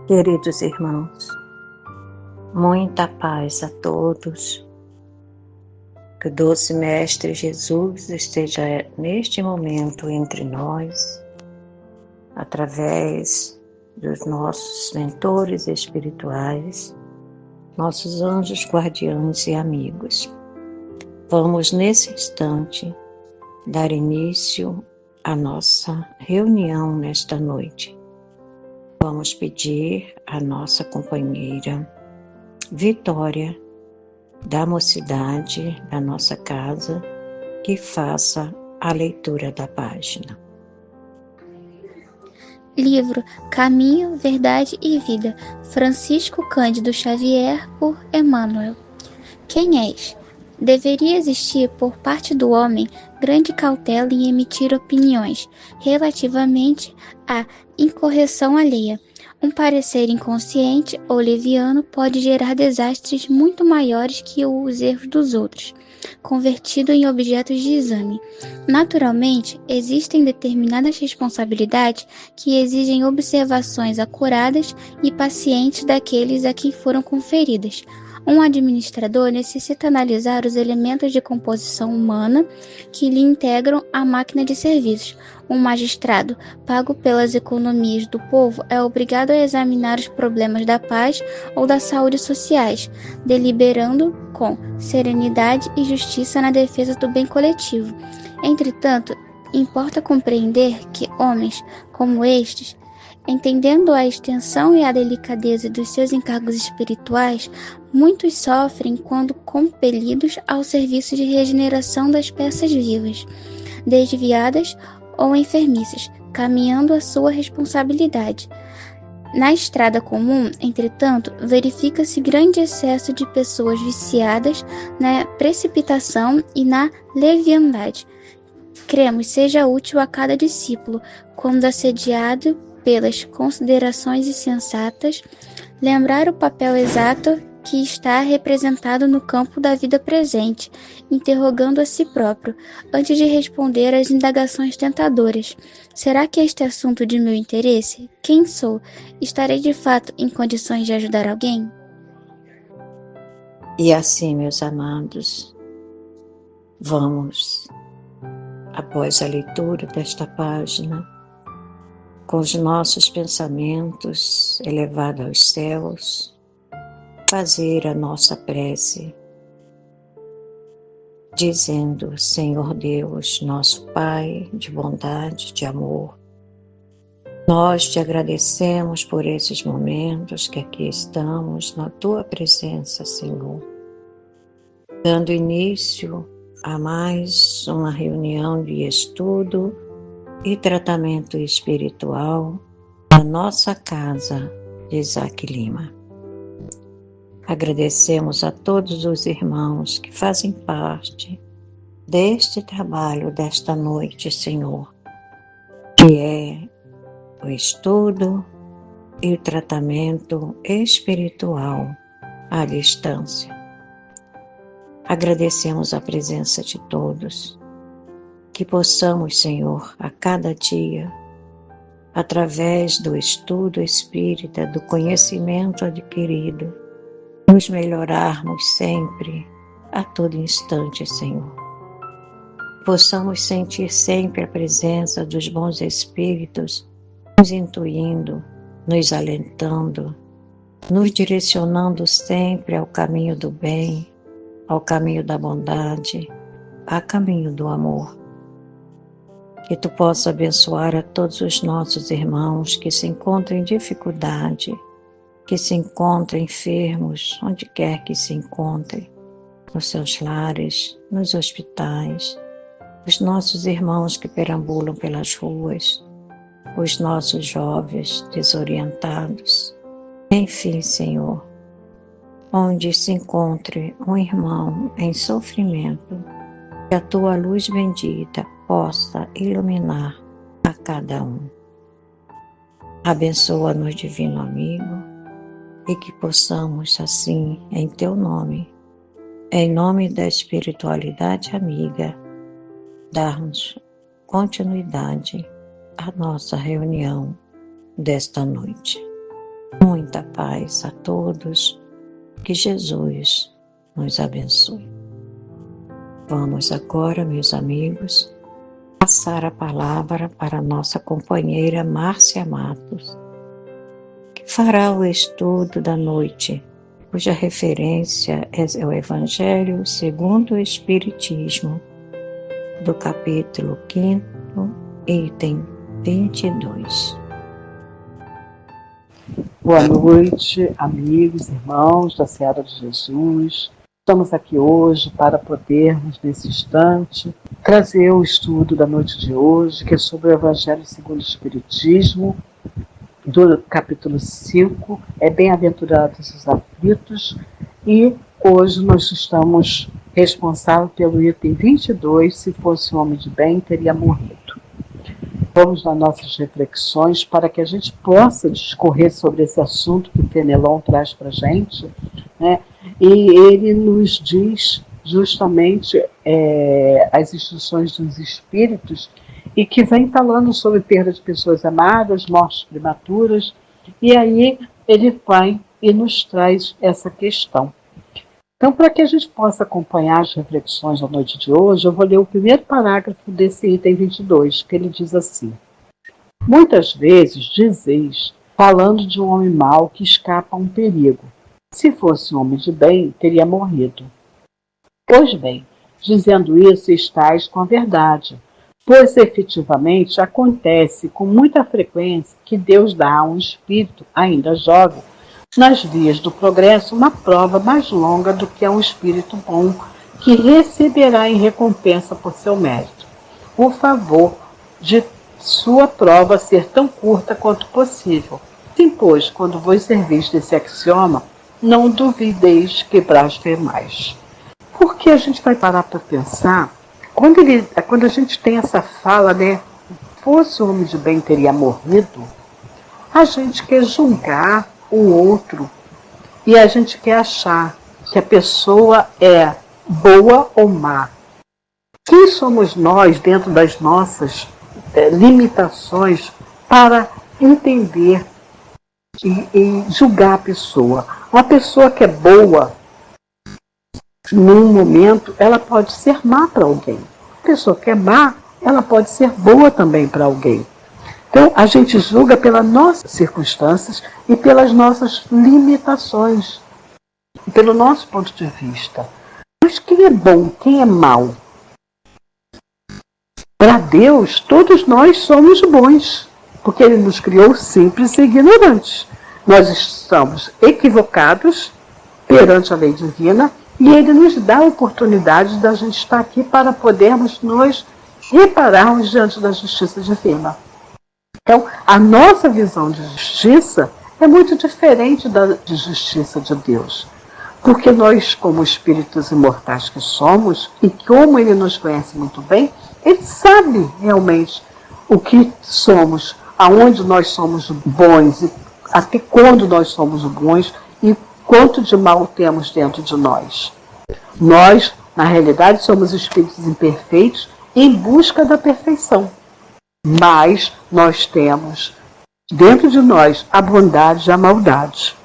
Queridos irmãos, muita paz a todos. Que o doce Mestre Jesus esteja neste momento entre nós, através dos nossos mentores espirituais, nossos anjos guardiães e amigos. Vamos nesse instante dar início à nossa reunião nesta noite. Vamos pedir à nossa companheira Vitória, da mocidade da nossa casa, que faça a leitura da página. Livro Caminho, Verdade e Vida, Francisco Cândido Xavier, por Emmanuel. Quem és? Deveria existir por parte do homem grande cautela em emitir opiniões relativamente à incorreção alheia. Um parecer inconsciente ou leviano pode gerar desastres muito maiores que os erros dos outros, convertido em objetos de exame. Naturalmente, existem determinadas responsabilidades que exigem observações acuradas e pacientes daqueles a quem foram conferidas. Um administrador necessita analisar os elementos de composição humana que lhe integram a máquina de serviços. Um magistrado, pago pelas economias do povo, é obrigado a examinar os problemas da paz ou da saúde sociais, deliberando com serenidade e justiça na defesa do bem coletivo. Entretanto, importa compreender que homens como estes, entendendo a extensão e a delicadeza dos seus encargos espirituais, muitos sofrem quando compelidos ao serviço de regeneração das peças vivas, desviadas ou enfermiças, caminhando a sua responsabilidade. Na estrada comum, entretanto, verifica-se grande excesso de pessoas viciadas na precipitação e na leviandade. Cremos seja útil a cada discípulo, quando assediado pelas considerações insensatas, lembrar o papel exato que está representado no campo da vida presente, interrogando a si próprio, antes de responder às indagações tentadoras. Será que este é assunto de meu interesse? Quem sou? Estarei de fato em condições de ajudar alguém? E assim, meus amados, vamos, após a leitura desta página, com os nossos pensamentos elevados aos céus, fazer a nossa prece, dizendo: Senhor Deus, nosso Pai de bondade, de amor, nós te agradecemos por esses momentos que aqui estamos na Tua presença, Senhor, dando início a mais uma reunião de estudo e tratamento espiritual na nossa casa de Isaac Lima. Agradecemos a todos os irmãos que fazem parte deste trabalho desta noite, Senhor, que é o estudo e o tratamento espiritual à distância. Agradecemos a presença de todos, que possamos, Senhor, a cada dia, através do estudo espírita, do conhecimento adquirido, nos melhorarmos sempre, a todo instante, Senhor. Possamos sentir sempre a presença dos bons espíritos, nos intuindo, nos alentando, nos direcionando sempre ao caminho do bem, ao caminho da bondade, ao caminho do amor. Que Tu possa abençoar a todos os nossos irmãos que se encontram em dificuldade, que se encontram enfermos, onde quer que se encontrem, nos seus lares, nos hospitais, os nossos irmãos que perambulam pelas ruas, os nossos jovens desorientados. Enfim, Senhor, onde se encontre um irmão em sofrimento, que a Tua luz bendita possa iluminar a cada um. Abençoa-nos, Divino Amigo, e que possamos, assim, em Teu nome, em nome da espiritualidade amiga, darmos continuidade à nossa reunião desta noite. Muito muita paz a todos. Que Jesus nos abençoe. Vamos agora, meus amigos, passar a palavra para a nossa companheira Márcia Matos, que fará o estudo da noite, cuja referência é o Evangelho segundo o Espiritismo, do capítulo 5º, item 22. Boa noite, amigos, irmãos da Seara de Jesus. Estamos aqui hoje para podermos, nesse instante, trazer o estudo da noite de hoje, que é sobre o Evangelho segundo o Espiritismo, do capítulo 5, é Bem-aventurados os aflitos, e hoje nós estamos responsáveis pelo item 22, se fosse um homem de bem, teria morrido. Vamos nas nossas reflexões para que a gente possa discorrer sobre esse assunto que o Fenelon traz para a gente, né? E ele nos diz justamente as instruções dos espíritos, e que vem falando sobre perda de pessoas amadas, mortes prematuras, e aí ele vai e nos traz essa questão. Então, para que a gente possa acompanhar as reflexões da noite de hoje, eu vou ler o primeiro parágrafo desse item 22, que ele diz assim: muitas vezes dizeis, falando de um homem mau que escapa a um perigo, se fosse um homem de bem, teria morrido. Pois bem, dizendo isso, estais com a verdade, pois efetivamente acontece com muita frequência que Deus dá a um espírito ainda jovem, nas vias do progresso, uma prova mais longa do que a um espírito bom, que receberá em recompensa por seu mérito o favor de sua prova ser tão curta quanto possível. Sim, pois, quando vos servis desse axioma, não duvideis que blasfemais. Porque a gente vai parar para pensar, quando a gente tem essa fala, né, fosse o homem de bem teria morrido, a gente quer julgar o outro e a gente quer achar que a pessoa é boa ou má. Quem somos nós, dentro das nossas limitações, para entender e julgar a pessoa? Uma pessoa que é boa, num momento, ela pode ser má para alguém. Uma pessoa que é má, ela pode ser boa também para alguém. Então, a gente julga pelas nossas circunstâncias e pelas nossas limitações, pelo nosso ponto de vista. Mas quem é bom, quem é mau? Para Deus, todos nós somos bons, porque Ele nos criou simples e ignorantes. Nós estamos equivocados perante a lei divina e Ele nos dá a oportunidade da gente estar aqui para podermos nos repararmos diante da justiça divina. Então, a nossa visão de justiça é muito diferente da de justiça de Deus. Porque nós, como espíritos imortais que somos, e como Ele nos conhece muito bem, Ele sabe realmente o que somos, aonde nós somos bons, e até quando nós somos bons, e quanto de mal temos dentro de nós. Nós, na realidade, somos espíritos imperfeitos em busca da perfeição. Mas nós temos dentro de nós a bondade e a maldade.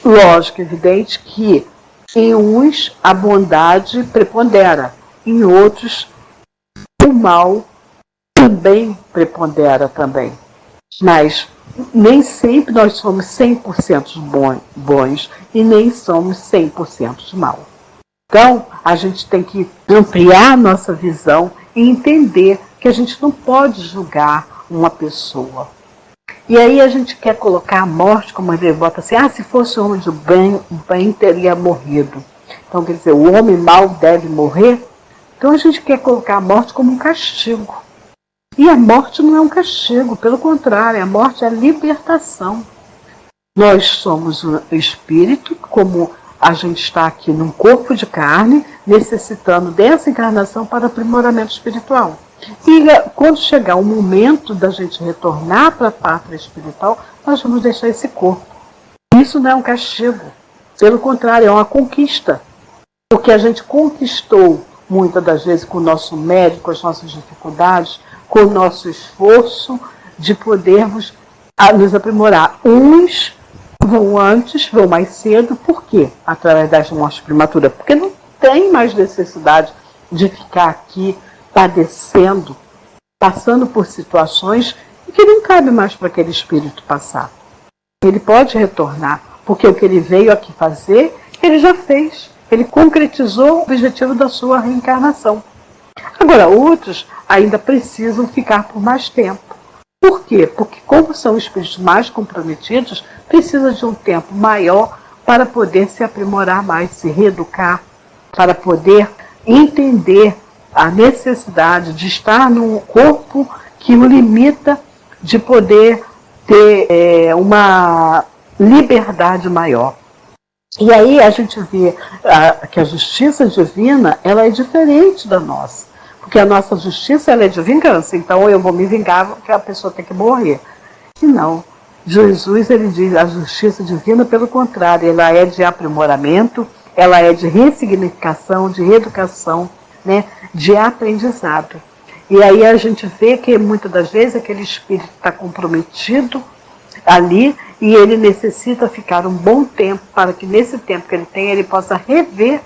Lógico, evidente que em uns a bondade prepondera, em outros o mal também prepondera também. Mas nem sempre nós somos 100% bons e nem somos 100% de mal. Então, a gente tem que ampliar a nossa visão e entender que a gente não pode julgar uma pessoa. E aí a gente quer colocar a morte, como ele bota assim, se fosse um homem de bem, o bem teria morrido. Então, quer dizer, o homem mau deve morrer? Então a gente quer colocar a morte como um castigo. E a morte não é um castigo, pelo contrário, a morte é a libertação. Nós somos um espírito, como a gente está aqui num corpo de carne, necessitando dessa encarnação para aprimoramento espiritual. E quando chegar o momento da gente retornar para a pátria espiritual, nós vamos deixar esse corpo. Isso não é um castigo, pelo contrário, é uma conquista. Porque a gente conquistou, muitas das vezes, com o nosso mérito, com as nossas dificuldades, com o nosso esforço de podermos nos aprimorar. Uns vão antes, vão mais cedo. Por quê? Através das mortes prematuras. Porque não tem mais necessidade de ficar aqui padecendo, passando por situações que não cabe mais para aquele espírito passar. Ele pode retornar, porque o que ele veio aqui fazer, ele já fez. Ele concretizou o objetivo da sua reencarnação. Agora, outros ainda precisam ficar por mais tempo. Por quê? Porque como são espíritos mais comprometidos, precisa de um tempo maior para poder se aprimorar mais, se reeducar, para poder entender a necessidade de estar num corpo que o limita de poder ter uma liberdade maior. E aí a gente vê que a justiça divina, ela é diferente da nossa. Porque a nossa justiça, ela é de vingança. Então eu vou me vingar porque a pessoa tem que morrer. E não. Jesus, ele diz, a justiça divina, pelo contrário, ela é de aprimoramento, ela é de ressignificação, de reeducação, né, de aprendizado. E aí a gente vê que muitas das vezes aquele espírito está comprometido ali e ele necessita ficar um bom tempo para que nesse tempo que ele tem, ele possa rever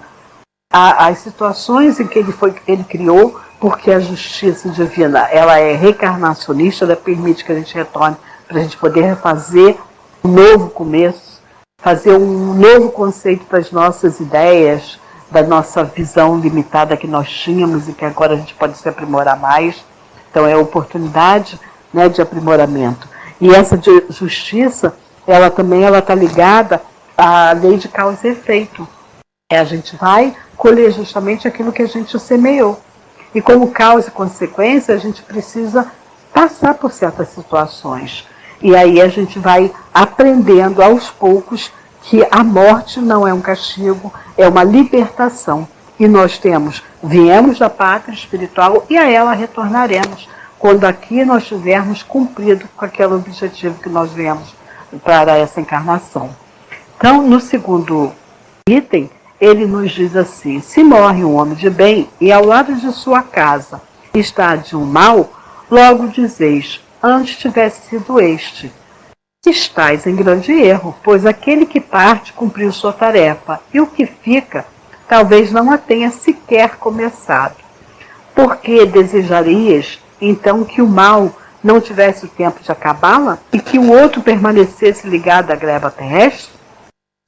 as situações em que ele criou, porque a justiça divina, ela é reencarnacionista, ela permite que a gente retorne para a gente poder refazer um novo começo, fazer um novo conceito para as nossas ideias, da nossa visão limitada que nós tínhamos e que agora a gente pode se aprimorar mais. Então é a oportunidade, né, de aprimoramento. E essa de justiça, ela também está ligada à lei de causa e efeito. A gente vai colher justamente aquilo que a gente semeou. E como causa e consequência, a gente precisa passar por certas situações. E aí a gente vai aprendendo aos poucos que a morte não é um castigo, é uma libertação. E nós viemos da pátria espiritual e a ela retornaremos, quando aqui nós tivermos cumprido com aquele objetivo que nós viemos para essa encarnação. Então, no segundo item, ele nos diz assim: se morre um homem de bem e ao lado de sua casa está de um mal, logo dizeis, antes tivesse sido este. Estais em grande erro, pois aquele que parte cumpriu sua tarefa, e o que fica, talvez não a tenha sequer começado. Porque desejarias, então, que o mal não tivesse o tempo de acabá-la, e que o outro permanecesse ligado à greva terrestre?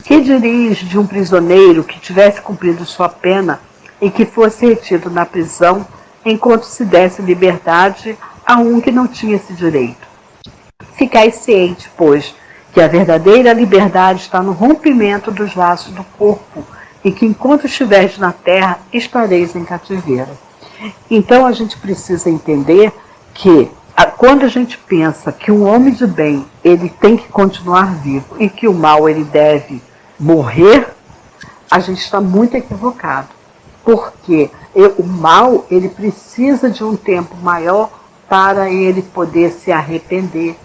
Que dirias de um prisioneiro que tivesse cumprido sua pena e que fosse retido na prisão, enquanto se desse liberdade a um que não tinha esse direito? Ficai ciente, pois, que a verdadeira liberdade está no rompimento dos laços do corpo e que enquanto estiveres na terra, estareis em cativeiro. Então a gente precisa entender que quando a gente pensa que um homem de bem, ele tem que continuar vivo e que o mal, ele deve morrer, a gente está muito equivocado. Porque o mal, ele precisa de um tempo maior para ele poder se arrepender,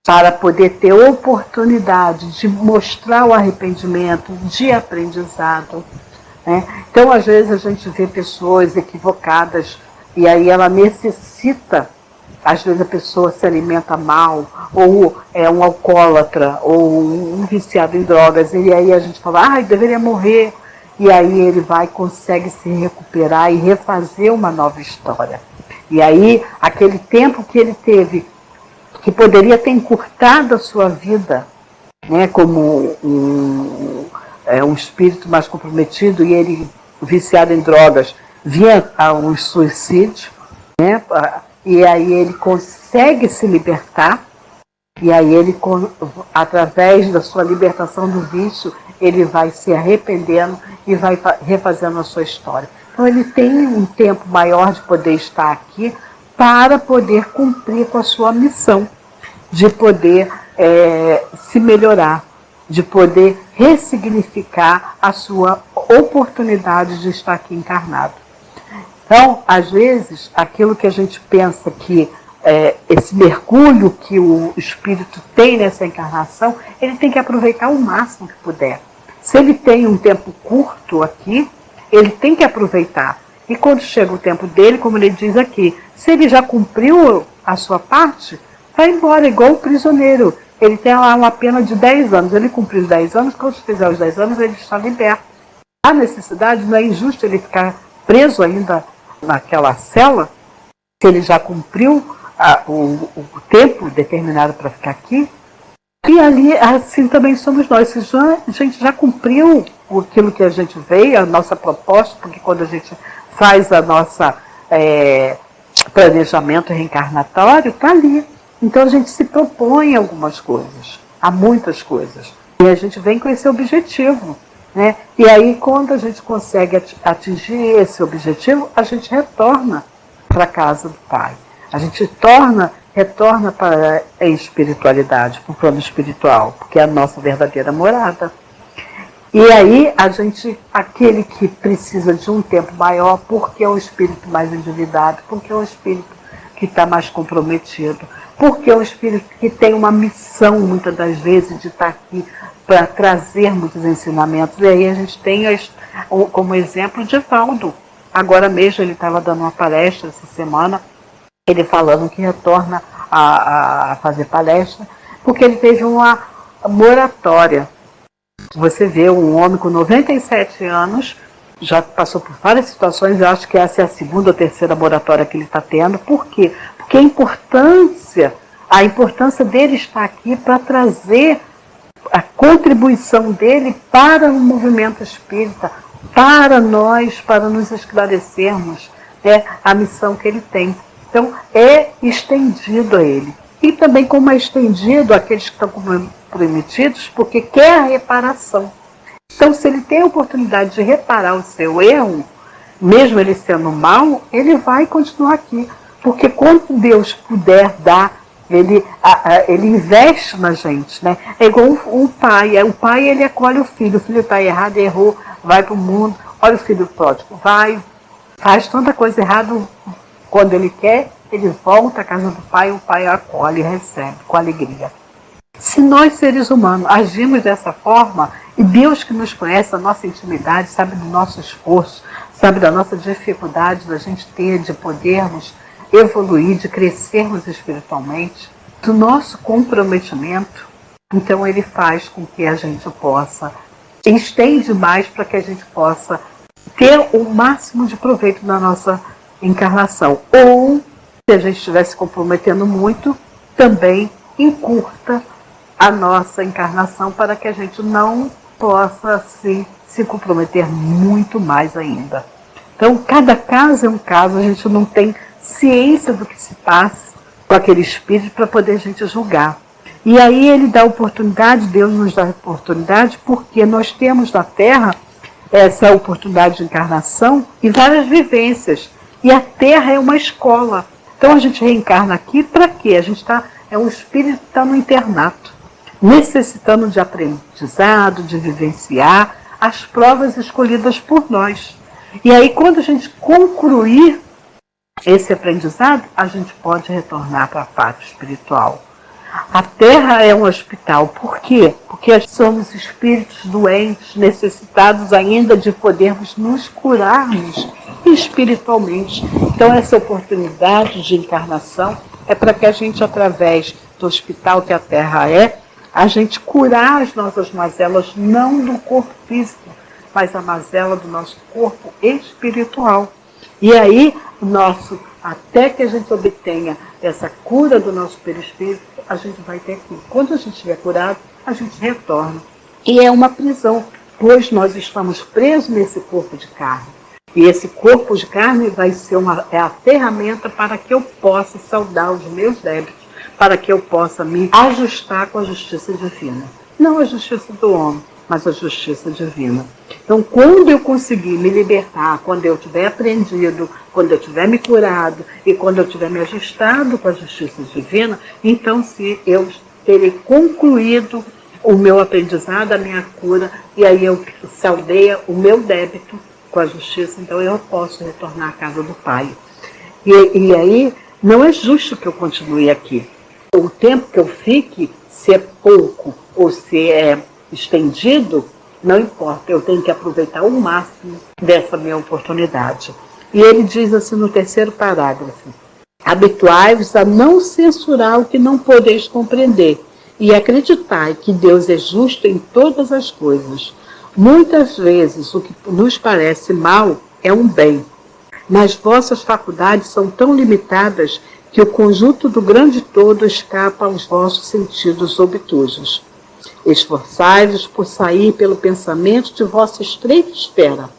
para poder ter oportunidade de mostrar o arrependimento, de aprendizado. Né? Então, às vezes, a gente vê pessoas equivocadas e aí ela necessita, às vezes a pessoa se alimenta mal, ou é um alcoólatra, ou um viciado em drogas, e aí a gente fala, deveria morrer, e aí ele consegue se recuperar e refazer uma nova história. E aí, aquele tempo que ele teve, que poderia ter encurtado a sua vida, né, como um espírito mais comprometido, e ele, viciado em drogas, via um suicídio, né, e aí ele consegue se libertar, e aí ele, através da sua libertação do vício, ele vai se arrependendo e vai refazendo a sua história. Então ele tem um tempo maior de poder estar aqui para poder cumprir com a sua missão, de poder se melhorar, de poder ressignificar a sua oportunidade de estar aqui encarnado. Então, às vezes, aquilo que a gente pensa que esse mergulho que o espírito tem nessa encarnação, ele tem que aproveitar o máximo que puder. Se ele tem um tempo curto aqui, ele tem que aproveitar. E quando chega o tempo dele, como ele diz aqui, se ele já cumpriu a sua parte, vai embora, igual o prisioneiro ele tem lá uma pena de 10 anos. Ele cumpriu os 10 anos, quando fizer os 10 anos, ele está liberto. A necessidade, não é injusto ele ficar preso ainda naquela cela, se ele já cumpriu o tempo determinado para ficar aqui. E ali, assim também somos nós. Se a gente já cumpriu aquilo que a gente veio, a nossa proposta, porque quando a gente faz a nossa planejamento reencarnatório, está ali. Então a gente se propõe algumas coisas, a muitas coisas. E a gente vem com esse objetivo, né? E aí, quando a gente consegue atingir esse objetivo, a gente retorna para a casa do Pai. A gente retorna para a espiritualidade, para o plano espiritual, porque é a nossa verdadeira morada. E aí, aquele que precisa de um tempo maior, porque é o espírito mais endividado, porque é o espírito que está mais comprometido, porque é o espírito que tem uma missão, muitas das vezes, de estar aqui para trazer muitos ensinamentos. E aí a gente tem como exemplo de Valdo. Agora mesmo ele estava dando uma palestra essa semana, ele falando que retorna a fazer palestra, porque ele teve uma moratória. Você vê um homem com 97 anos, já passou por várias situações, eu acho que essa é a segunda ou terceira moratória que ele está tendo. Por quê? Porque a importância dele estar aqui para trazer a contribuição dele para o movimento espírita, para nós, para nos esclarecermos a missão que ele tem. Então, é estendido a ele. E também como é estendido àqueles que estão comprometidos, porque quer a reparação. Então, se ele tem a oportunidade de reparar o seu erro, mesmo ele sendo mal, ele vai continuar aqui. Porque quando Deus puder dar, ele investe na gente, né? É igual um pai. O pai, ele acolhe o filho está errado, errou, vai para o mundo. Olha o filho pródigo, faz tanta coisa errada, quando ele quer, ele volta à casa do pai, o pai acolhe e recebe com alegria. Se nós, seres humanos, agimos dessa forma, e Deus que nos conhece, a nossa intimidade, sabe do nosso esforço, sabe da nossa dificuldade da gente ter, de podermos evoluir, de crescermos espiritualmente, do nosso comprometimento, então ele faz com que a gente possa, estende mais para que a gente possa ter o máximo de proveito da nossa encarnação. Ou, se a gente estiver se comprometendo muito, também encurta a nossa encarnação para que a gente não possa se comprometer muito mais ainda. Então, cada caso é um caso, a gente não tem ciência do que se passa com aquele espírito para poder a gente julgar. E aí ele dá oportunidade, Deus nos dá oportunidade, porque nós temos na Terra essa oportunidade de encarnação e várias vivências. E a Terra é uma escola. Então a gente reencarna aqui para quê? Um espírito que está no internato, necessitando de aprendizado, de vivenciar as provas escolhidas por nós. E aí, quando a gente concluir esse aprendizado, a gente pode retornar para a parte espiritual. A Terra é um hospital. Por quê? Porque somos espíritos doentes, necessitados ainda de podermos nos curarmos espiritualmente. Então, essa oportunidade de encarnação é para que a gente, através do hospital que a Terra a gente curar as nossas mazelas, não do corpo físico, mas a mazela do nosso corpo espiritual. E aí, até que a gente obtenha essa cura do nosso perispírito, a gente vai ter aqui. Quando a gente estiver curado, a gente retorna. E é uma prisão, pois nós estamos presos nesse corpo de carne. E esse corpo de carne vai ser a ferramenta para que eu possa saldar os meus débitos, para que eu possa me ajustar com a justiça divina. Não a justiça do homem, mas a justiça divina. Então, quando eu conseguir me libertar, quando eu tiver aprendido, quando eu tiver me curado e quando eu tiver me ajustado com a justiça divina, então sim, eu terei concluído o meu aprendizado, a minha cura, e aí eu saldei o meu débito com a justiça, então eu posso retornar à casa do Pai. E aí, não é justo que eu continue aqui. O tempo que eu fique, se é pouco ou se é estendido, não importa, eu tenho que aproveitar o máximo dessa minha oportunidade. E ele diz assim no terceiro parágrafo: habituai-vos a não censurar o que não podeis compreender, e acreditai que Deus é justo em todas as coisas. Muitas vezes o que nos parece mal é um bem, mas vossas faculdades são tão limitadas que o conjunto do grande todo escapa aos vossos sentidos obtusos. Esforçai-vos por sair pelo pensamento de vossa estreita esfera,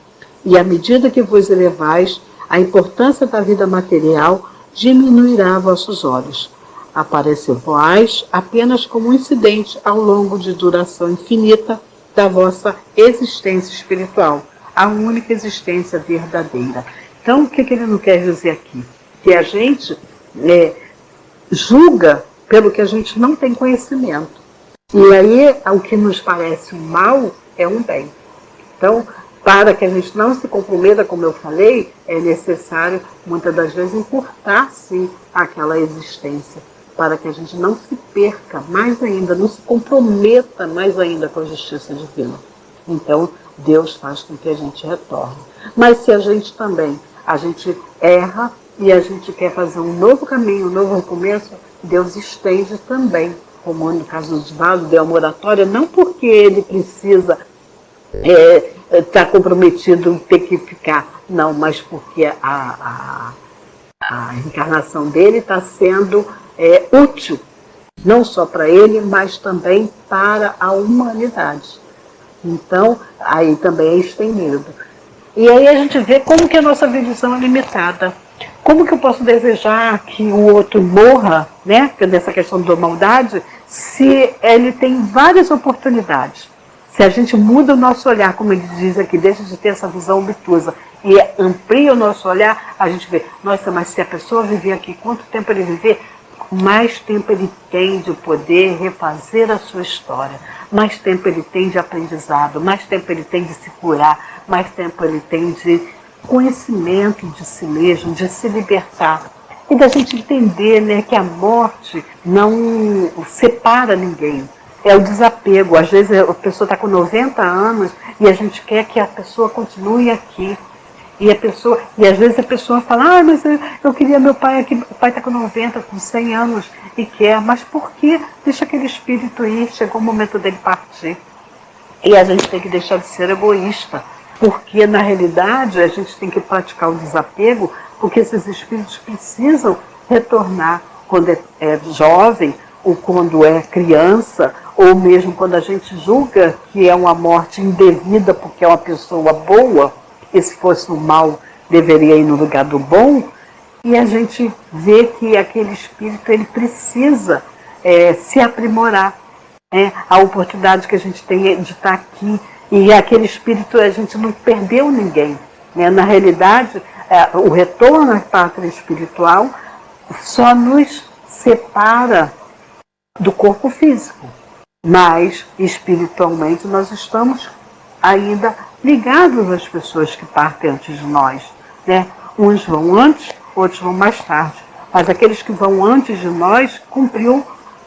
e à medida que vos elevais, a importância da vida material diminuirá a vossos olhos. Aparecer-vos apenas como um incidente ao longo de duração infinita da vossa existência espiritual, a única existência verdadeira. Então, o que ele não quer dizer aqui? Que a gente julga pelo que a gente não tem conhecimento. E aí, o que nos parece um mal é um bem. Então, para que a gente não se comprometa, como eu falei, é necessário, muitas das vezes, encurtar, sim, aquela existência, para que a gente não se perca mais ainda, não se comprometa mais ainda com a justiça divina. Então, Deus faz com que a gente retorne. Mas se a gente também, a gente erra e a gente quer fazer um novo caminho, um novo recomeço, Deus estende também, como no caso do Divaldo, deu a moratória, não porque ele precisa estar comprometido, ter que ficar, não, mas porque a encarnação dele está sendo útil, não só para ele, mas também para a humanidade. Então, aí também é estendido. E aí a gente vê como que a nossa visão é limitada. Como que eu posso desejar que o outro morra, né, nessa questão da maldade, se ele tem várias oportunidades? Se a gente muda o nosso olhar, como ele diz aqui, deixa de ter essa visão obtusa e amplia o nosso olhar, a gente vê, nossa, mas se a pessoa viver aqui, quanto tempo ele viver, mais tempo ele tem de poder refazer a sua história, mais tempo ele tem de aprendizado, mais tempo ele tem de se curar, mais tempo ele tem de conhecimento de si mesmo, de se libertar. E da gente entender, né, que a morte não separa ninguém. É o desapego. Às vezes a pessoa está com 90 anos e a gente quer que a pessoa continue aqui. E às vezes a pessoa fala, mas eu queria meu pai aqui, o pai está com 90, com 100 anos e quer, mas por que? Deixa aquele espírito ir, chegou o momento dele partir. E a gente tem que deixar de ser egoísta, porque na realidade a gente tem que praticar o desapego, porque esses espíritos precisam retornar quando é jovem, ou quando é criança, ou mesmo quando a gente julga que é uma morte indevida porque é uma pessoa boa, e se fosse um mal deveria ir no lugar do bom, e a gente vê que aquele espírito ele precisa se aprimorar. A oportunidade que a gente tem de estar aqui, e aquele espírito, a gente não perdeu ninguém. Né? Na realidade, o retorno à pátria espiritual só nos separa do corpo físico, mas espiritualmente nós estamos ainda ligados às pessoas que partem antes de nós. Né? Uns vão antes, outros vão mais tarde, mas aqueles que vão antes de nós cumpriu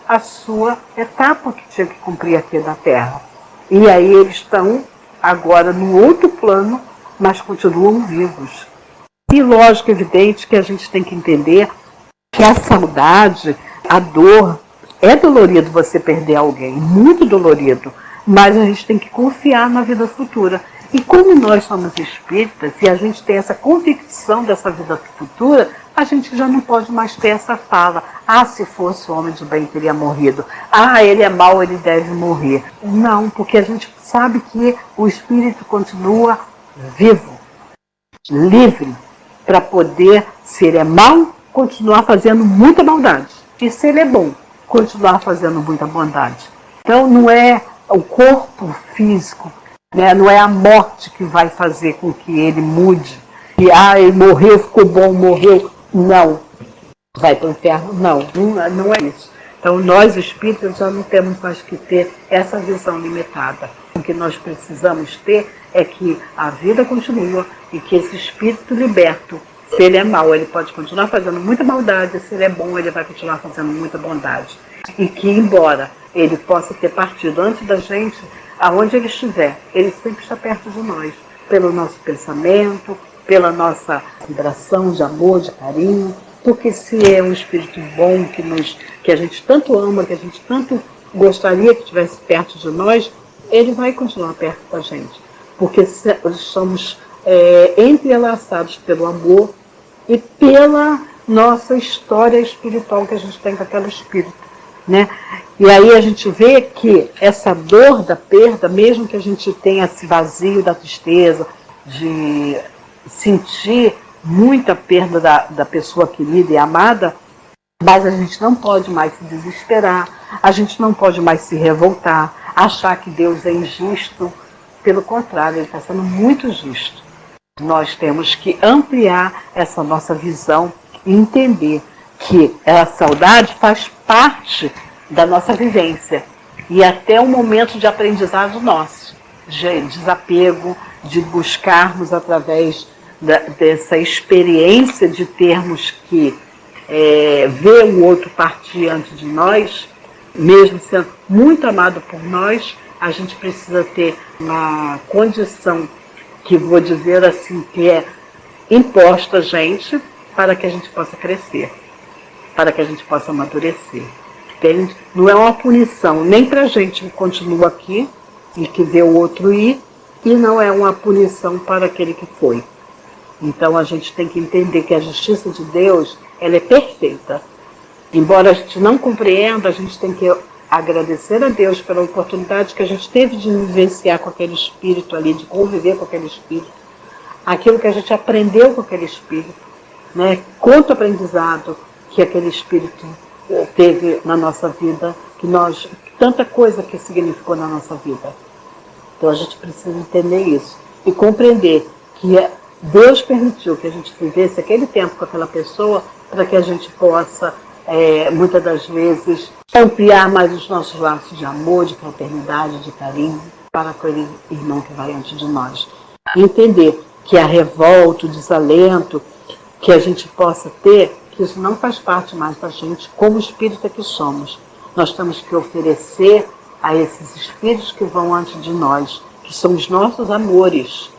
a sua etapa que tinha que cumprir aqui na Terra. E aí eles estão agora no outro plano, mas continuam vivos. E lógico, evidente que a gente tem que entender que a saudade, a dor, é dolorido você perder alguém, muito dolorido, mas a gente tem que confiar na vida futura. E como nós somos espíritas e a gente tem essa convicção dessa vida futura, a gente já não pode mais ter essa fala, se fosse homem de bem teria morrido, ele é mau, ele deve morrer. Não, porque a gente sabe que o espírito continua vivo, livre, para poder, se ele é mau, continuar fazendo muita maldade. E se ele é bom, continuar fazendo muita bondade. Então não é o corpo físico, né? Não é a morte que vai fazer com que ele mude. E ele morreu, ficou bom, morreu. Não. Vai para o inferno? Não é isso. Então nós espíritas já não temos mais que ter essa visão limitada. O que nós precisamos ter é que a vida continua e que esse espírito liberto, se ele é mau, ele pode continuar fazendo muita maldade, se ele é bom, ele vai continuar fazendo muita bondade. E que, embora ele possa ter partido antes da gente, aonde ele estiver, ele sempre está perto de nós, pelo nosso pensamento, pela nossa vibração de amor, de carinho, porque se é um espírito bom que a gente tanto ama, que a gente tanto gostaria que estivesse perto de nós, ele vai continuar perto da gente, porque somos entrelaçados pelo amor e pela nossa história espiritual que a gente tem com aquele espírito, né? E aí a gente vê que essa dor da perda, mesmo que a gente tenha esse vazio da tristeza, de sentir muita perda da pessoa querida e amada, mas a gente não pode mais se desesperar, a gente não pode mais se revoltar, achar que Deus é injusto. Pelo contrário, Ele está sendo muito justo. Nós temos que ampliar essa nossa visão e entender que a saudade faz parte da nossa vivência e até um momento de aprendizado nosso, de desapego, de buscarmos através dessa experiência de termos que ver o outro partir antes de nós, mesmo sendo muito amado por nós, a gente precisa ter uma condição que vou dizer assim, que é imposta a gente para que a gente possa crescer, para que a gente possa amadurecer. Entende? Não é uma punição nem para a gente que continua aqui e que vê o outro ir, e não é uma punição para aquele que foi. Então a gente tem que entender que a justiça de Deus, ela é perfeita. Embora a gente não compreenda, a gente tem que agradecer a Deus pela oportunidade que a gente teve de vivenciar com aquele espírito ali, de conviver com aquele espírito, aquilo que a gente aprendeu com aquele espírito, né? Quanto aprendizado que aquele espírito teve na nossa vida, tanta coisa que significou na nossa vida. Então a gente precisa entender isso e compreender que Deus permitiu que a gente vivesse aquele tempo com aquela pessoa para que a gente possa, muitas das vezes, ampliar mais os nossos laços de amor, de fraternidade, de carinho para aquele irmão que vai antes de nós. E entender que a revolta, o desalento que a gente possa ter, que isso não faz parte mais da gente como espírita que somos. Nós temos que oferecer a esses espíritos que vão antes de nós, que são os nossos amores,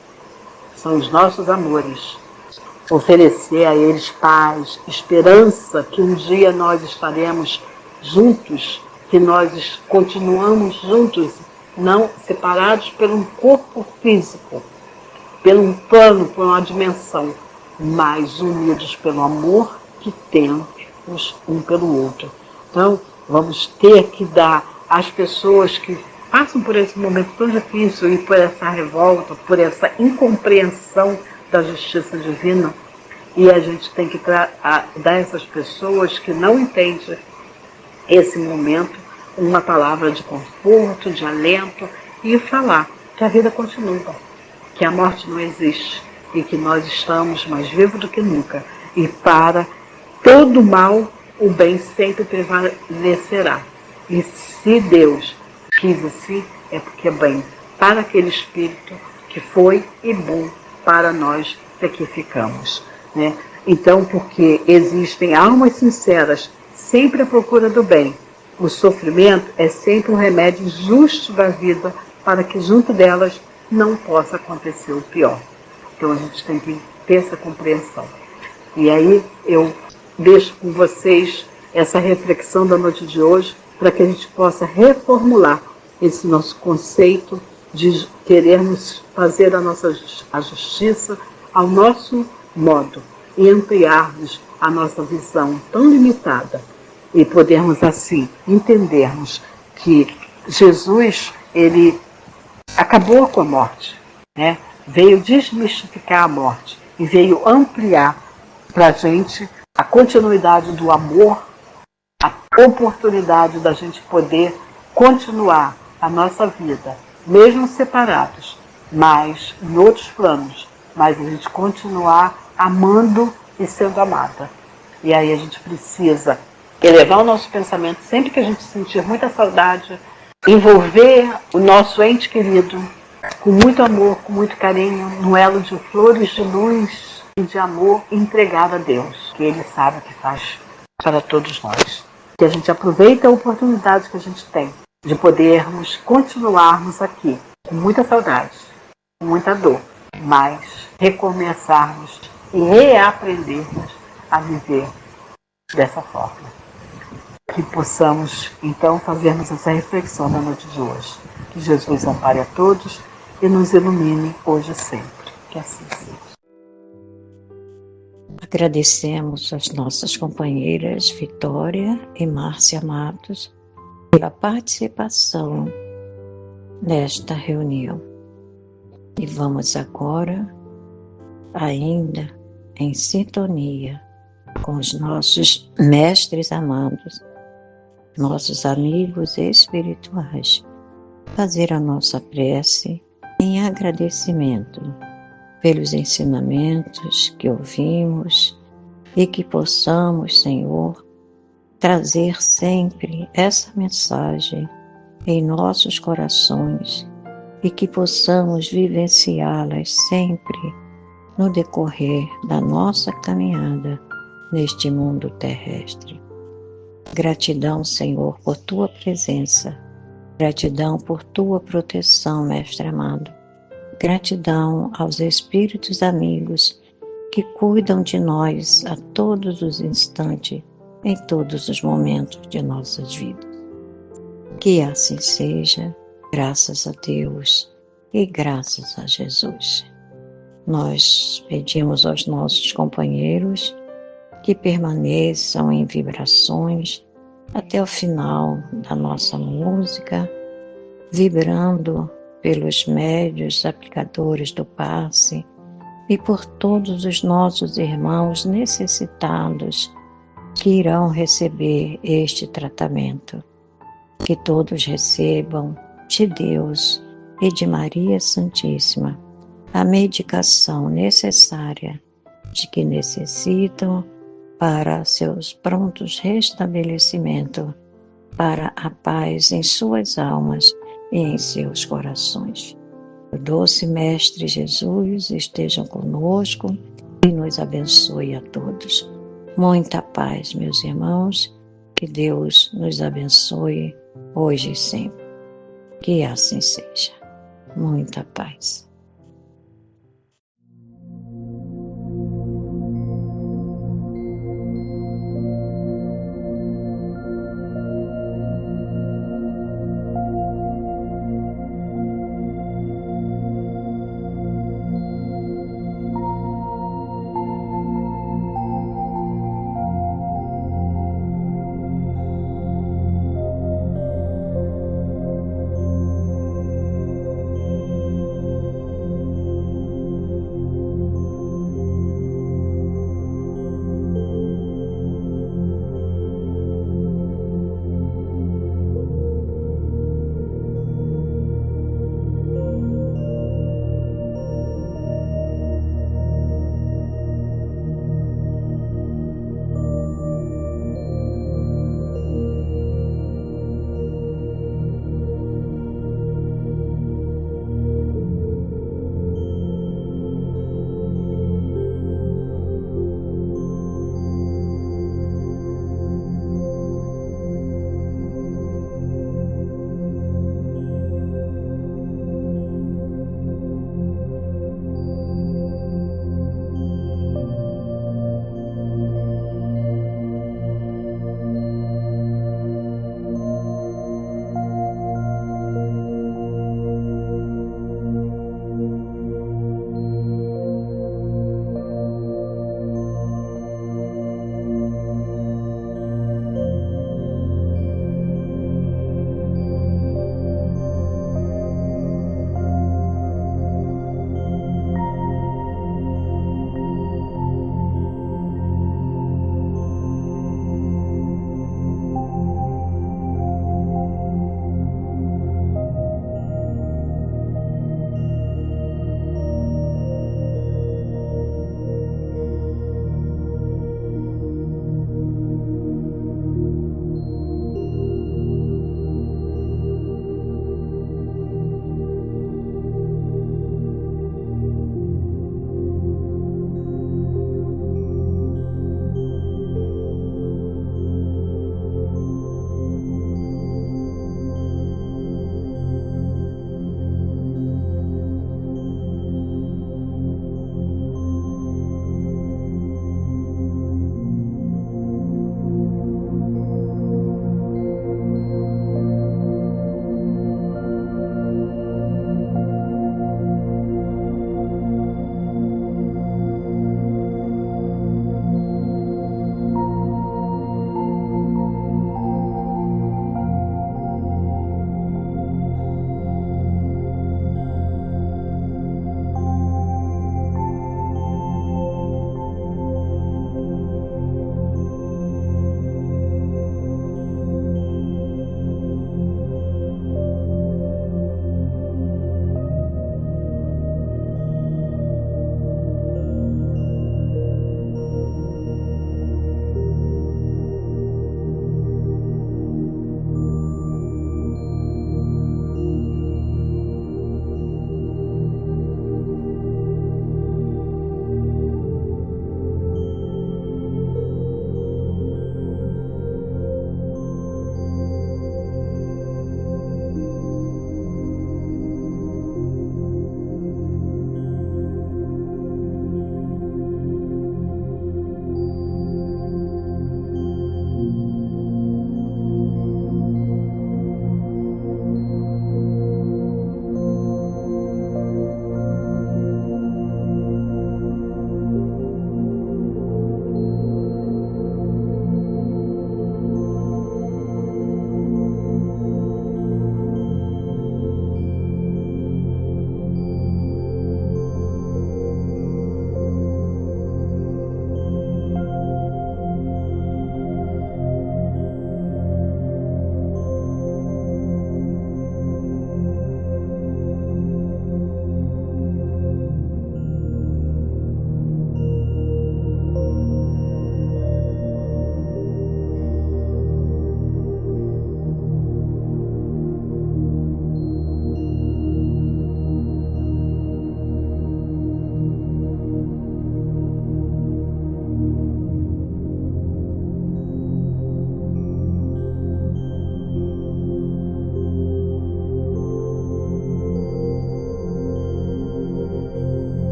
oferecer a eles paz, esperança que um dia nós estaremos juntos, que nós continuamos juntos, não separados por um corpo físico, pelo um plano, por uma dimensão, mas unidos pelo amor que temos um pelo outro. Então, vamos ter que dar às pessoas que passam por esse momento tão difícil e por essa revolta, por essa incompreensão da justiça divina, e a gente tem que dar a essas pessoas que não entendem esse momento uma palavra de conforto, de alento, e falar que a vida continua, que a morte não existe e que nós estamos mais vivos do que nunca, e para todo mal o bem sempre prevalecerá. E se Deus quis assim, é porque é bem para aquele espírito que foi e bom para nós que aqui ficamos, né? Então, porque existem almas sinceras sempre à procura do bem, o sofrimento é sempre um remédio justo da vida para que junto delas não possa acontecer o pior. Então a gente tem que ter essa compreensão. E aí eu deixo com vocês essa reflexão da noite de hoje para que a gente possa reformular esse nosso conceito de querermos fazer a justiça ao nosso modo e ampliarmos a nossa visão tão limitada e podermos assim entendermos que Jesus, ele acabou com a morte, né? Veio desmistificar a morte e veio ampliar para a gente a continuidade do amor, a oportunidade da gente poder continuar a nossa vida, mesmo separados, mas em outros planos, mas a gente continuar amando e sendo amada. E aí a gente precisa elevar o nosso pensamento sempre que a gente sentir muita saudade, envolver o nosso ente querido com muito amor, com muito carinho, no elo de flores de luz e de amor, entregado a Deus, que Ele sabe o que faz para todos nós. Que a gente aproveite a oportunidade que a gente tem de podermos continuarmos aqui, com muita saudade, com muita dor, mas recomeçarmos e reaprendermos a viver dessa forma. Que possamos, então, fazermos essa reflexão na noite de hoje. Que Jesus ampare a todos e nos ilumine hoje e sempre. Que assim seja. Agradecemos às nossas companheiras Vitória e Márcia Matos pela participação nesta reunião. E vamos agora, ainda em sintonia com os nossos mestres amados, nossos amigos espirituais, fazer a nossa prece em agradecimento pelos ensinamentos que ouvimos e que possamos, Senhor, trazer sempre essa mensagem em nossos corações e que possamos vivenciá-las sempre no decorrer da nossa caminhada neste mundo terrestre. Gratidão, Senhor, por Tua presença. Gratidão por Tua proteção, Mestre amado. Gratidão aos espíritos amigos que cuidam de nós a todos os instantes, em todos os momentos de nossas vidas. Que assim seja, graças a Deus e graças a Jesus. Nós pedimos aos nossos companheiros que permaneçam em vibrações até o final da nossa música, vibrando pelos médios aplicadores do passe e por todos os nossos irmãos necessitados que irão receber este tratamento. Que todos recebam de Deus e de Maria Santíssima a medicação necessária de que necessitam para seus prontos restabelecimentos, para a paz em suas almas e em seus corações. O doce Mestre Jesus esteja conosco e nos abençoe a todos. Muita paz, meus irmãos, que Deus nos abençoe hoje e sempre. Que assim seja. Muita paz.